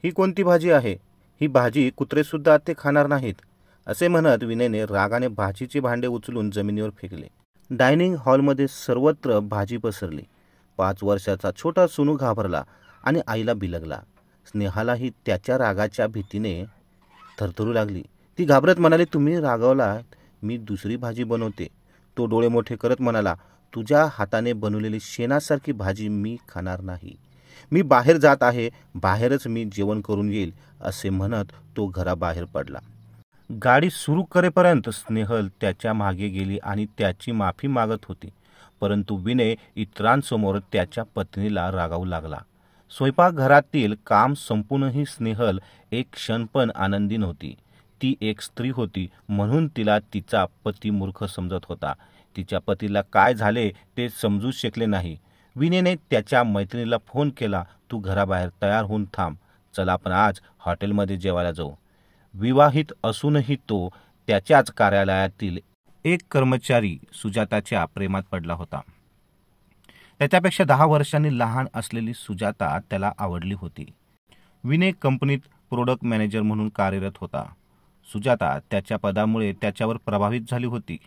ही कोणती भाजी आहे? ही भाजी कुत्रेसुद्धा ते खाणार नाहीत. असे म्हणत विनयने रागाने भाजीचे भांडे उचलून जमिनीवर फेकले. डायनिंग हॉलमध्ये सर्वत्र भाजी पसरली. 5 वर्षाचा छोटा सोनू घाबरला आणि आईला बिलगला. स्नेहालाही त्याच्या रागाच्या भीतीने थरथरू लागली. ती घाबरत म्हणाली, तुम्ही रागावला, मी दुसरी भाजी बनवते. तो डोळे मोठे करत म्हणाला, तुझ्या हाताने बनवलेली शेणासारखी भाजी मी खाणार नाही. मी बाहेर जात आहे, बाहेरच मी जेवण करून येईल. असे म्हणत तो घराबाहेर पडला. गाडी सुरू करेपर्यंत स्नेहल त्याच्या मागे गेली आणि त्याची माफी मागत होती. परंतु विनय इतरांसमोर त्याच्या पत्नीला रागावू लागला. स्वयंपाकघरातील काम संपूनही स्नेहल एक क्षण पण आनंदी नव्हती. ती एक स्त्री होती म्हणून तिला तिचा पती मूर्ख समजत होता. तिच्या पतीला काय झाले ते समजू शकले नाही. विनयने त्याच्या मैत्रिणीला फोन केला, तू घराबाहेर तयार होऊन थांब, चला आपण आज हॉटेलमध्ये जेवायला जाऊ. विवाहित असूनही तो त्याच्याच कार्यालयातील एक कर्मचारी सुजाताच्या प्रेमात पडला होता. त्याच्यापेक्षा 10 वर्षांनी लहान असलेली सुजाता त्याला आवडली होती. विनय कंपनीत प्रोडक्ट मॅनेजर म्हणून कार्यरत होता. सुजाता त्याच्या पदामुळे त्याच्यावर प्रभावित झाली होती.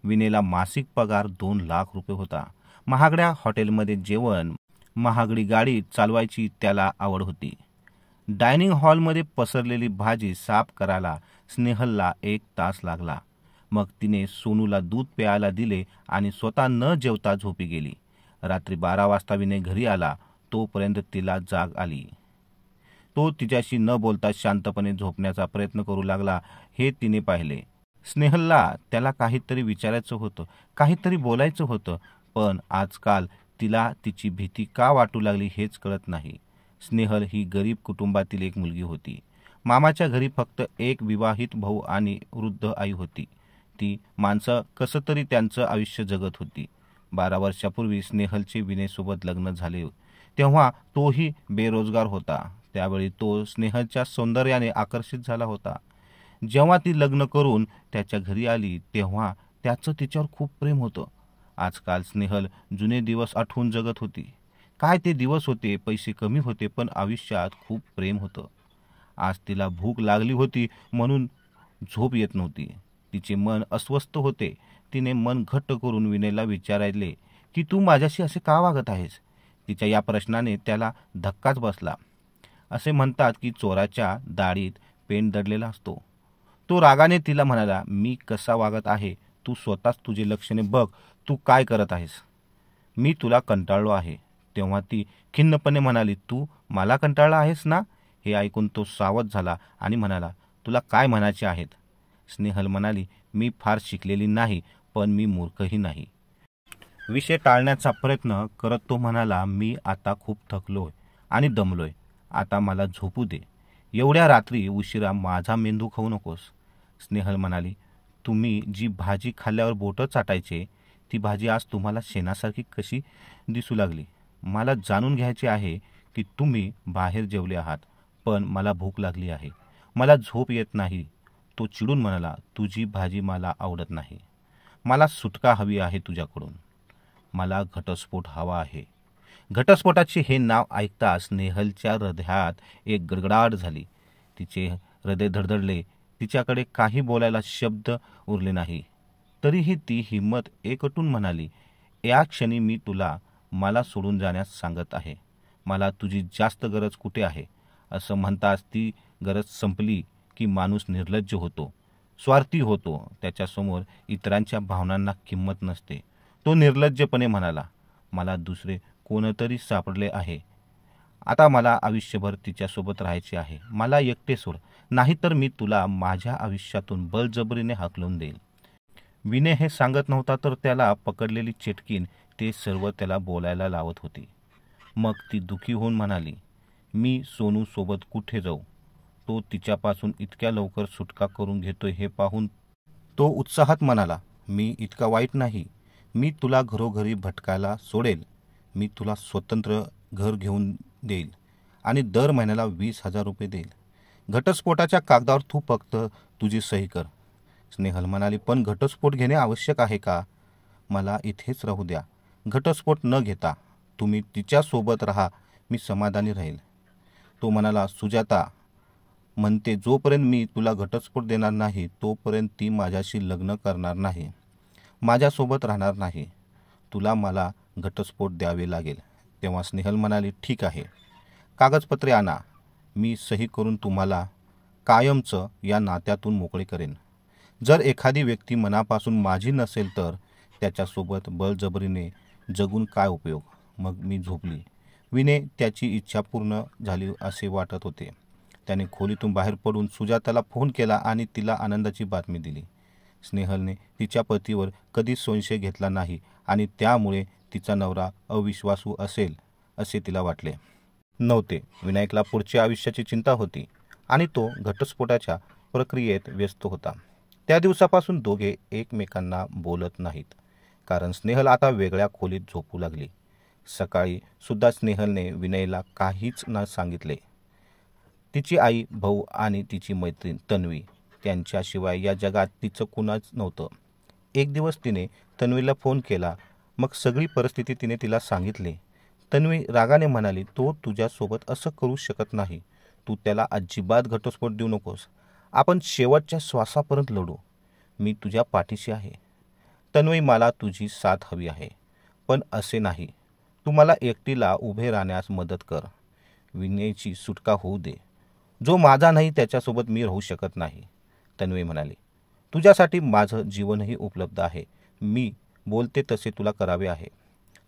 विनयला मासिक पगार 2 लाख रुपये होता. महागड्या हॉटेलमध्ये जेवण, महागडी गाडी चालवायची त्याला आवड होती. डायनिंग हॉलमध्ये पसरलेली भाजी साफ करायला स्नेहलला 1 तास लागला. मग तिने सोनूला दूध प्यायला दिले आणि स्वतः न जेवता झोपी गेली. रात्री 12 वाजता विनय घरी आला. तोपर्यंत तिला जाग आली. तो तिच्याशी न बोलता शांतपणे झोपण्याचा प्रयत्न करू लागला हे तिने पाहिले. स्नेहलला त्याला काहीतरी विचारायचं होतं, काहीतरी बोलायचं होतं, पण आजकाल तिला तिची भीती का वाटू लागली हेच कळत नाही. स्नेहल ही गरीब कुटुंबातील एक मुलगी होती. मामाच्या घरी फक्त एक विवाहित भाऊ आणि वृद्ध आई होती. ती माणसं कसं तरी त्यांचं आयुष्य जगत होती. 12 वर्षापूर्वी स्नेहलचे विनयसोबत लग्न झाले तेव्हा तोही बेरोजगार होता. त्यावेळी तो स्नेहलच्या सौंदर्याने आकर्षित झाला होता. जेव्हा ती लग्न करून त्याच्या घरी आली तेव्हा त्याचं तिच्यावर खूप प्रेम होतं. आजकाल स्नेहल जुने दिवस आठवून जगत होती. काय ते दिवस होते, पैसे कमी होते, पण आयुष्यात खूप प्रेम होतं. आज तिला भूक लागली होती म्हणून झोप येत नव्हती. तिचे मन अस्वस्थ होते. तिने मन घट्ट करून विनयला विचारले की तू माझ्याशी असे का वागत आहेस? तिच्या या प्रश्नाने त्याला धक्काच बसला. असे म्हणतात की चोराच्या दाढीत पेंड दडलेला असतो. तो रागाने तिला म्हणाला, मी कसा वागत आहे तू स्वतःच तुझे लक्षणे बघ, तू काय करत आहेस? मी तुला कंटाळलो आहे. तेव्हा ती खिन्नपणे म्हणाली, तू मला कंटाळला आहेस ना? हे ऐकून तो सावध झाला आणि म्हणाला, तुला काय म्हणायचे आहेत? स्नेहल म्हणाली, मी फार शिकलेली नाही, पण मी मूर्खही नाही. विषय टाळण्याचा प्रयत्न करत तो म्हणाला, मी आता खूप थकलोय आणि दमलोय. आता मला झोपू दे. एवढ्या रात्री उशिरा माझा मेंदू खाऊ नकोस. स्नेहल म्हणाली, तुम्ही जी भाजी खाल्ल्यावर बोटं चाटायचे ती भाजी आज तुम्हाला शेणासारखी कशी दिसू लागली? मला जाणून घ्यायचे आहे की तुम्ही बाहेर जेवले आहात, पण मला भूक लागली आहे. मला झोप येत नाही. तो चिडून म्हणाला, तुझी भाजी मला आवडत नाही. मला सुटका हवी आहे तुझ्याकडून. मला घटस्फोट हवा आहे. घटस्फोटाचे हे नाव ऐकता स्नेहलच्या हृदयात एक गडगडाट झाली. तिचे हृदय धडधडले. तिच्याकडे काही बोलायला शब्द उरले नाही. तरीही ती हिंमत एकवटून म्हणाली, या क्षणी मी तुला मला सोडून जाण्यास सांगत आहे. मला तुझी जास्त गरज कुठे आहे? असं म्हणताच ती गरज संपली की माणूस निर्लज्ज होतो, स्वार्थी होतो. त्याच्यासमोर इतरांच्या भावनांना किंमत नसते. तो निर्लज्जपणे म्हणाला, मला दुसरे कोणतरी सापडले आहे. आता मला आयुष्यभर तिच्यासोबत राहायचे आहे. मला एकटे सोड, नाहीतर मी तुला माझ्या आयुष्यातून बळजबरीने हाकलून देईल. विनय हे सांगत नव्हता तर त्याला पकडलेली चेटकीन ते सर्व त्याला बोलायला लावत होती. मग ती दुखी होऊन म्हणाली, मी सोनू सोबत कुठे जाऊ? तो तिच्यापासून इतक्या लवकर सुटका करून घेतोय हे पाहून तो उत्साहात म्हणाला, मी इतका वाईट नाही. मी तुला घरोघरी भटकायला सोडेल. मी तुला स्वतंत्र घर घेऊन देईल आणि दर महिन्याला 20,000 रुपये देईल. घटस्फोटाच्या कागदावर तू फक्त तुझी सही कर. स्नेहल म्हणाली, पण घटस्फोट घेणे आवश्यक आहे का? मला इथेच राहू द्या. घटस्फोट न घेता तुम्ही तिच्यासोबत राहा, मी समाधानी राहील. तो म्हणाला, सुजाता म्हणते जोपर्यंत मी तुला घटस्फोट देणार नाही तोपर्यंत ती माझ्याशी लग्न करणार नाही, माझ्यासोबत राहणार नाही. तुला मला घटस्फोट द्यावे लागेल. तेव्हा स्नेहल म्हणाली, ठीक आहे, कागदपत्रे आणा, मी सही करून तुम्हाला कायमचं या नात्यातून मोकळे करेन. जर एखादी व्यक्ती मनापासून माझी नसेल तर त्याच्यासोबत बळजबरीने जगून काय उपयोग. मग मी झोपली. विने त्याची इच्छा पूर्ण झाली असे वाटत होते. त्याने खोलीतून बाहेर पडून सुजाताला फोन केला आणि तिला आनंदाची बातमी दिली. स्नेहलने तिच्या पतीवर कधीच संशय घेतला नाही आणि त्यामुळे तिचा नवरा अविश्वासू असेल असे तिला वाटले नव्हते. विनायकला पुढच्या आयुष्याची चिंता होती आणि तो घटस्फोटाच्या प्रक्रियेत व्यस्त होता. त्या दिवसापासून दोघे एकमेकांना बोलत नाहीत, कारण स्नेहल आता वेगळ्या खोलीत झोपू लागली. सकाळी सुद्धा स्नेहलने विनयला काहीच न सांगितले. तिची आई, भाऊ आणि तिची मैत्रीण तन्वी, त्यांच्याशिवाय या जगात तिचं कुणाच नव्हतं. एक दिवस तिने तन्वीला फोन केला. मग सगळी परिस्थिती तिने तिला सांगितली. तन्वी रागाने म्हणाली, तो तुझ्यासोबत असं करू शकत नाही. तू त्याला अजिबात घटस्फोट देऊ नकोस. आपण शेवटच्या श्वासापर्यंत लढू. मी तुझ्या पाठीशी आहे. तन्वी, मला तुझी साथ हवी आहे, पण असे नाही. तू मला एकटीला उभे राहण्यास मदत कर. विनयची सुटका होऊ दे. जो माझा नाही त्याच्यासोबत मी राहू शकत नाही. तन्वी म्हणाली, तुझ्यासाठी माझं जीवनही उपलब्ध आहे. मी बोलते तसे तुला करावे आहे.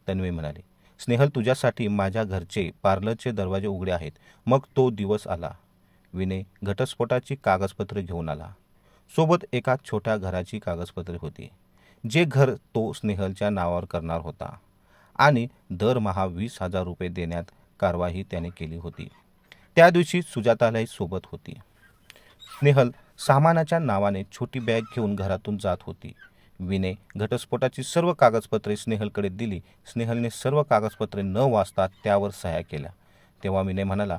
तन्वी म्हणाली, स्नेहल, तुझ्यासाठी माझ्या घरचे पार्लरचे दरवाजे उघडे आहेत. मग तो दिवस आला. विनय घटस्फोटाची कागदपत्रे घेऊन आला. सोबत एका छोट्या घराची कागदपत्रे होती. जे घर तो स्नेहलच्या नावावर करणार होता आणि दरमहा 20,000 रुपये देण्यात कारवाई त्याने केली होती. त्या दिवशी सुजातालाही सोबत होती. स्नेहल सामानाच्या नावाने छोटी बॅग घेऊन घरातून जात होती. विनय घटस्फोटाची सर्व कागदपत्रे स्नेहलकडे दिली. स्नेहलने सर्व कागदपत्रे न वाचता त्यावर सह्या केल्या. तेव्हा विनय म्हणाला,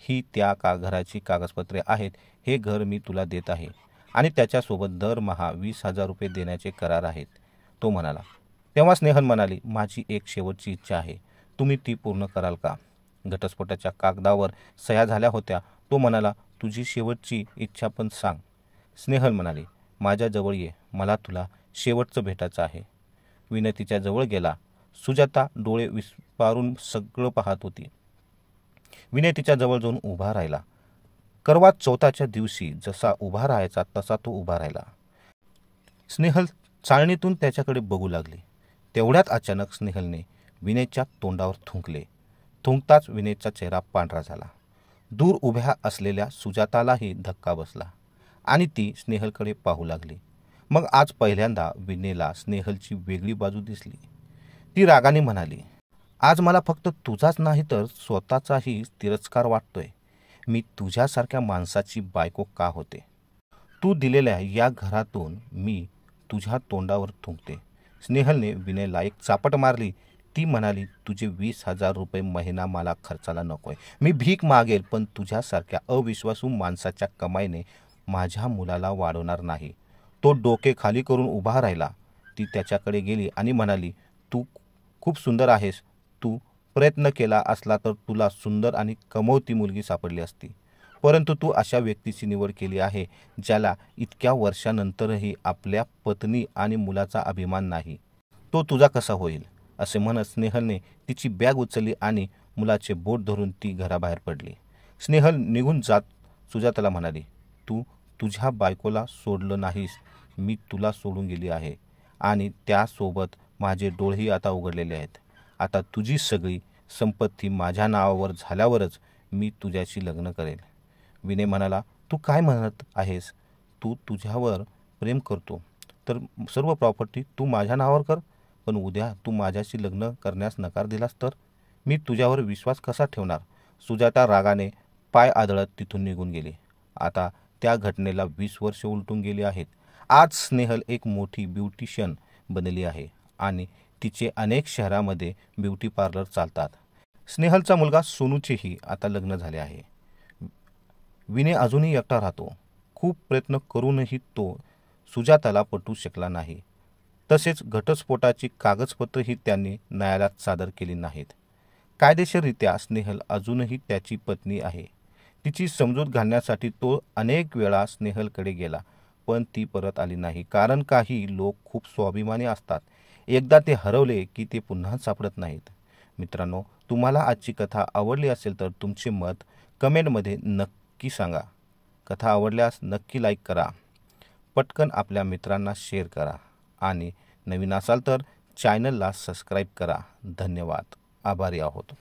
ही त्या घराची कागदपत्रे आहेत. हे घर मी तुला देत आहे आणि त्याच्यासोबत दरमहा 20,000 रुपये देण्याचे करार आहेत, तो म्हणाला. तेव्हा स्नेहल म्हणाली, माझी एक शेवटची इच्छा आहे. तुम्ही ती पूर्ण कराल का? घटस्फोटाच्या कागदावर सह्या झाल्या होत्या. तो म्हणाला, तुझी शेवटची इच्छा पण सांग. स्नेहल म्हणाली, माझ्याजवळ ये, मला तुला शेवटचं भेटायचं आहे. विनय तिच्या जवळ गेला. सुजाता डोळे विस्पारून सगळं पाहत होती. विनय तिच्या जवळ जाऊन उभा राहिला. करवा चौथाच्या दिवशी जसा उभा राहायचा तसा तो उभा राहिला. स्नेहल चाळणीतून त्याच्याकडे बघू लागली. तेवढ्यात अचानक स्नेहलने विनयच्या तोंडावर थुंकले. थुंकताच विनयचा चेहरा पांढरा झाला. दूर उभ्या असलेल्या सुजातालाही धक्का बसला आणि ती स्नेहलकडे पाहू लागली. मग आज पहिल्यांदा विनयला स्नेहलची वेगळी बाजू दिसली. ती रागाने म्हणाली, आज मला फक्त तुझाच नाही तर स्वतःचाही तिरस्कार वाटतोय. मी तुझ्यासारख्या माणसाची बायको का होते? तू दिलेल्या या घरातून मी तुझ्या तोंडावर थुंकते. स्नेहलने विनयला एक चापट मारली. ती म्हणाली, तुझे 20,000 रुपये महिना मला खर्चाला नकोय. मी भीक मागेल, पण तुझ्यासारख्या अविश्वासू माणसाच्या कमाईने माझ्या मुलाला वाढवणार नाही. तो डोके खाली करून उभा राहिला. ती त्याच्याकडे गेली आणि म्हणाली, तू खूप सुंदर आहेस. तू प्रयत्न केला असला तर तुला सुंदर आणि कमवती मुलगी सापडली असती. परंतु तू अशा व्यक्तीची निवड केली आहे ज्याला इतक्या वर्षानंतरही आपल्या पत्नी आणि मुलाचा अभिमान नाही. तो तुझा कसा होईल? असे म्हणत स्नेहलने तिची बॅग उचलली आणि मुलाचे बोट धरून ती घराबाहेर पडली. स्नेहल निघून जात सुजाताला म्हणाली, तू तुझ्या बायकोला सोडलं नाहीस, मी तुला सोडून गेली आहे आणि त्यासोबत माझे डोळेही आता उघडलेले आहेत. आता तुझी सगळी संपत्ती माझ्या नावावर झाल्यावरच मी तुझ्याशी लग्न करेल. विनय म्हणाला, तू काय म्हणत आहेस? तू तुझ्यावर प्रेम करतो तर सर्व प्रॉपर्टी तू माझ्या नावावर कर, पण उद्या तू माझ्याशी लग्न करण्यास नकार दिलास तर मी तुझ्यावर विश्वास कसा ठेवणार? सुजाता रागाने पाय आदळत तिथून निघून गेली. आता त्या घटनेला 20 वर्ष उलटून गेली आहेत. आज स्नेहल एक मोठी ब्युटिशियन बनली आहे आणि तिचे अनेक शहरामध्ये ब्युटी पार्लर चालतात. स्नेहलचा मुलगा सोनूचेही आता लग्न झाले आहे. विनय अजूनही एकटा राहतो. खूप प्रयत्न करूनही तो सुजाताला पटवू शकला नाही. तसेच घटस्फोटाची कागदपत्रही त्यांनी न्यायालयात सादर केली नाहीत. कायदेशीररित्या स्नेहल अजूनही त्याची पत्नी आहे. तिची समजूत घालण्यासाठी तो अनेक वेळा स्नेहलकडे गेला, पण ती परत आली नाही. कारण काही लोक खूप स्वाभिमानी असतात. एकदा ते हरवले की ते पुन्हा सापडत नाहीत. मित्रांनो, तुम्हाला आजची कथा आवडली असेल तर तुमचे मत कमेंटमध्ये नक्की सांगा. कथा आवडल्यास नक्की लाईक करा, पटकन आपल्या मित्रांना शेअर करा आणि नवीन असाल तर चॅनलला सबस्क्राईब करा. धन्यवाद. आभारी आहोत.